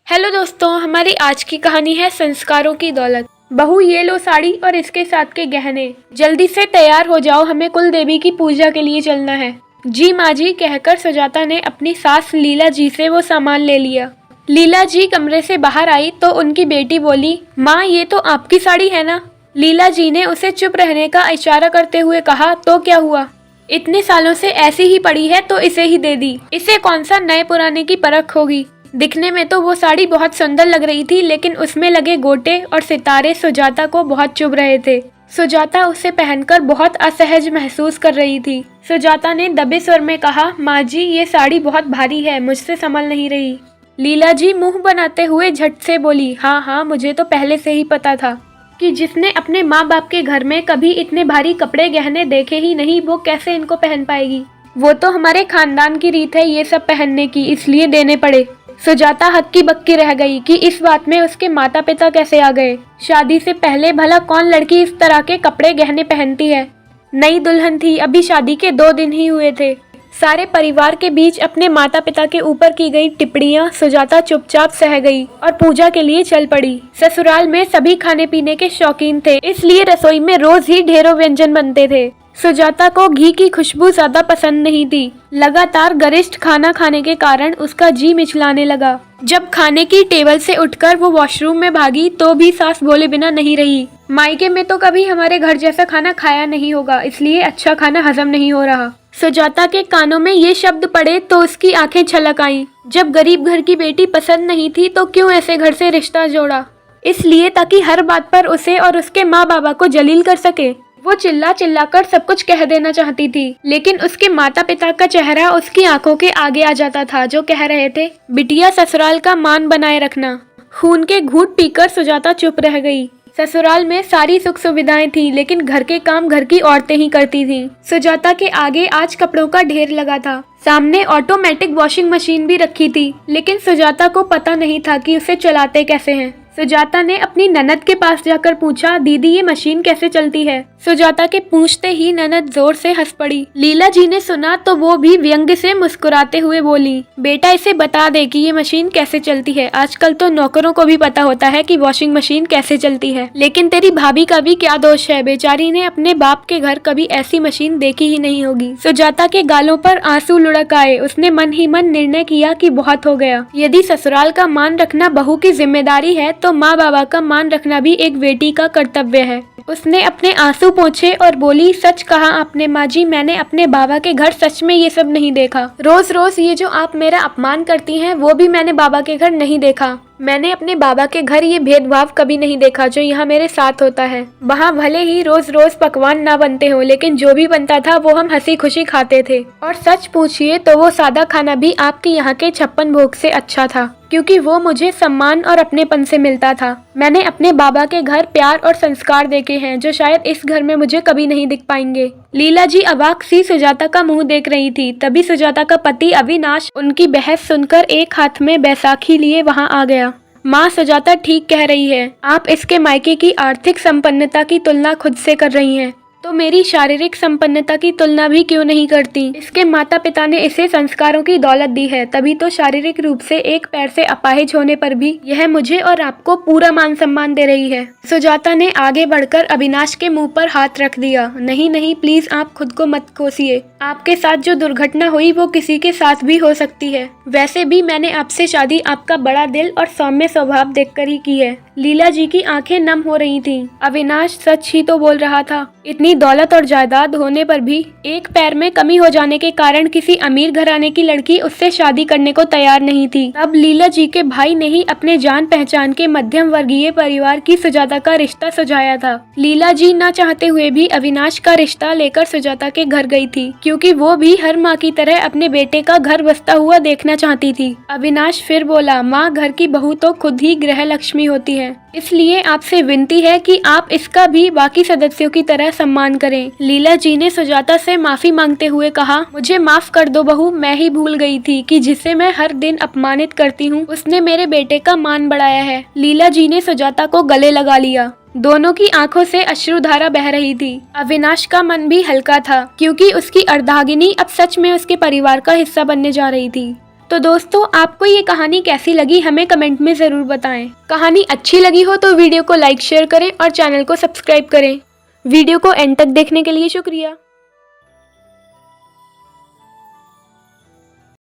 Hello दोस्तों, हमारी आज की कहानी है संस्कारों की दौलत। बहू, ये लो साड़ी और इसके साथ के गहने। जल्दी से तैयार हो जाओ, हमें कुल देवी की पूजा के लिए चलना है। जी माँ जी, कहकर सुजाता ने अपनी सास लीला जी से वो सामान ले लिया। लीला जी कमरे से बाहर आई तो उनकी बेटी बोली, माँ ये तो आपकी साड़ी है ना। लीला जी ने उसे चुप रहने का इशारा करते हुए कहा, तो क्या हुआ, इतने सालों से ऐसी ही पड़ी है तो इसे ही दे दी। इसे कौन सा नए पुराने की परख होगी। दिखने में तो वो साड़ी बहुत सुंदर लग रही थी, लेकिन उसमें लगे गोटे और सितारे सुजाता को बहुत चुभ रहे थे। सुजाता उसे पहनकर बहुत असहज महसूस कर रही थी। सुजाता ने दबे स्वर में कहा, माँ जी ये साड़ी बहुत भारी है, मुझसे संभल नहीं रही। लीला जी मुंह बनाते हुए झट से बोली, हाँ हाँ, मुझे तो पहले से ही पता था कि जिसने अपने माँ बाप के घर में कभी इतने भारी कपड़े गहने देखे ही नहीं, वो कैसे इनको पहन पाएगी। वो तो हमारे खानदान की रीत है ये सब पहनने की, इसलिए देने पड़े। सुजाता हक्की बक्की रह गई कि इस बात में उसके माता पिता कैसे आ गए। शादी से पहले भला कौन लड़की इस तरह के कपड़े गहने पहनती है। नई दुल्हन थी, अभी शादी के 2 दिन ही हुए थे। सारे परिवार के बीच अपने माता पिता के ऊपर की गई टिप्पणियां सुजाता चुपचाप सह गई और पूजा के लिए चल पड़ी। ससुराल में सभी खाने पीने के शौकीन थे, इसलिए रसोई में रोज ही ढेरों व्यंजन बनते थे। सुजाता को घी की खुशबू ज्यादा पसंद नहीं थी। लगातार गरिष्ठ खाना खाने के कारण उसका जी मिचलाने लगा। जब खाने की टेबल से उठकर वो वॉशरूम में भागी तो भी सास बोले बिना नहीं रही। मायके में तो कभी हमारे घर जैसा खाना खाया नहीं होगा, इसलिए अच्छा खाना हजम नहीं हो रहा। सुजाता के कानों में ये शब्द पड़े तो उसकी आंखें छलक आईं। जब गरीब घर की बेटी पसंद नहीं थी तो क्यों ऐसे घर से रिश्ता जोड़ा, इसलिए ताकि हर बात पर उसे और उसके माँ बाबा को जलील कर सके। वो चिल्ला चिल्ला कर सब कुछ कह देना चाहती थी, लेकिन उसके माता पिता का चेहरा उसकी आंखों के आगे आ जाता था, जो कह रहे थे, बिटिया ससुराल का मान बनाए रखना। खून के घूंट पीकर सुजाता चुप रह गई। ससुराल में सारी सुख सुविधाएं थी, लेकिन घर के काम घर की औरतें ही करती थीं। सुजाता के आगे आज कपड़ों का ढेर लगा था। सामने ऑटोमेटिक वॉशिंग मशीन भी रखी थी, लेकिन सुजाता को पता नहीं था कि उसे चलाते कैसे हैं। सुजाता ने अपनी ननद के पास जाकर पूछा, दीदी ये मशीन कैसे चलती है। सुजाता के पूछते ही ननद जोर से हंस पड़ी। लीला जी ने सुना तो वो भी व्यंग्य से मुस्कुराते हुए बोली, बेटा इसे बता दे कि ये मशीन कैसे चलती है। आजकल तो नौकरों को भी पता होता है कि वॉशिंग मशीन कैसे चलती है, लेकिन तेरी भाभी का भी क्या दोष है, बेचारी ने अपने बाप के घर कभी ऐसी मशीन देखी ही नहीं होगी। सुजाता के गालों पर आंसू लुढ़क आए। उसने मन ही मन निर्णय किया कि बहुत हो गया। यदि ससुराल का मान रखना बहू की जिम्मेदारी है तो माँ बाबा का मान रखना भी एक बेटी का कर्तव्य है। उसने अपने आंसू पोंछे और बोली, सच कहा आपने माँ जी, मैंने अपने बाबा के घर सच में ये सब नहीं देखा। रोज रोज ये जो आप मेरा अपमान करती हैं वो भी मैंने बाबा के घर नहीं देखा। मैंने अपने बाबा के घर ये भेदभाव कभी नहीं देखा जो यहाँ मेरे साथ होता है। वहाँ भले ही रोज रोज पकवान ना बनते हो, लेकिन जो भी बनता था वो हम हंसी खुशी खाते थे। और सच पूछिए तो वो सादा खाना भी आपके यहाँ के 56 भोग से अच्छा था, क्योंकि वो मुझे सम्मान और अपनेपन से मिलता था। मैंने अपने बाबा के घर प्यार और संस्कार देखे हैं जो शायद इस घर में मुझे कभी नहीं दिख पाएंगे। लीला जी अवाक सी सुजाता का मुंह देख रही थी। तभी सुजाता का पति अविनाश उनकी बहस सुनकर एक हाथ में बैसाखी लिए वहां आ गया। माँ, सुजाता ठीक कह रही है, आप इसके मायके की आर्थिक संपन्नता की तुलना खुद से कर रही हैं, तो मेरी शारीरिक संपन्नता की तुलना भी क्यों नहीं करती। इसके माता पिता ने इसे संस्कारों की दौलत दी है, तभी तो शारीरिक रूप से एक पैर से अपाहिज होने पर भी यह मुझे और आपको पूरा मान सम्मान दे रही है। सुजाता ने आगे बढ़कर अविनाश के मुंह पर हाथ रख दिया। नहीं नहीं, प्लीज आप खुद को मत कोसिए। आपके साथ जो दुर्घटना हुई वो किसी के साथ भी हो सकती है। वैसे भी मैंने आपसे शादी आपका बड़ा दिल और सौम्य स्वभाव देखकर ही की है। लीला जी की आंखें नम हो रही थीं। अविनाश सच ही तो बोल रहा था। इतनी दौलत और जायदाद होने पर भी एक पैर में कमी हो जाने के कारण किसी अमीर घराने की लड़की उससे शादी करने को तैयार नहीं थी। तब लीला जी के भाई ने ही अपने जान पहचान के मध्यम वर्गीय परिवार की सुजाता का रिश्ता सुझाया था। लीला जी न चाहते हुए भी अविनाश का रिश्ता लेकर सुजाता के घर गई थी, क्योंकि वो भी हर माँ की तरह अपने बेटे का घर बसता हुआ देखना चाहती थी। अविनाश फिर बोला, माँ, घर की बहू तो खुद ही गृह लक्ष्मी होती है, इसलिए आपसे विनती है कि आप इसका भी बाकी सदस्यों की तरह सम्मान करें। लीला जी ने सुजाता से माफी मांगते हुए कहा, मुझे माफ कर दो बहू, मैं ही भूल गई थी कि जिसे मैं हर दिन अपमानित करती हूँ उसने मेरे बेटे का मान बढ़ाया है। लीला जी ने सुजाता को गले लगा लिया। दोनों की आंखों से अश्रुधारा बह रही थी। अविनाश का मन भी हल्का था, क्योंकि उसकी अर्धांगिनी अब सच में उसके परिवार का हिस्सा बनने जा रही थी। तो दोस्तों आपको ये कहानी कैसी लगी हमें कमेंट में ज़रूर बताएं। कहानी अच्छी लगी हो तो वीडियो को लाइक शेयर करें और चैनल को सब्सक्राइब करें। वीडियो को एंड तक देखने के लिए शुक्रिया।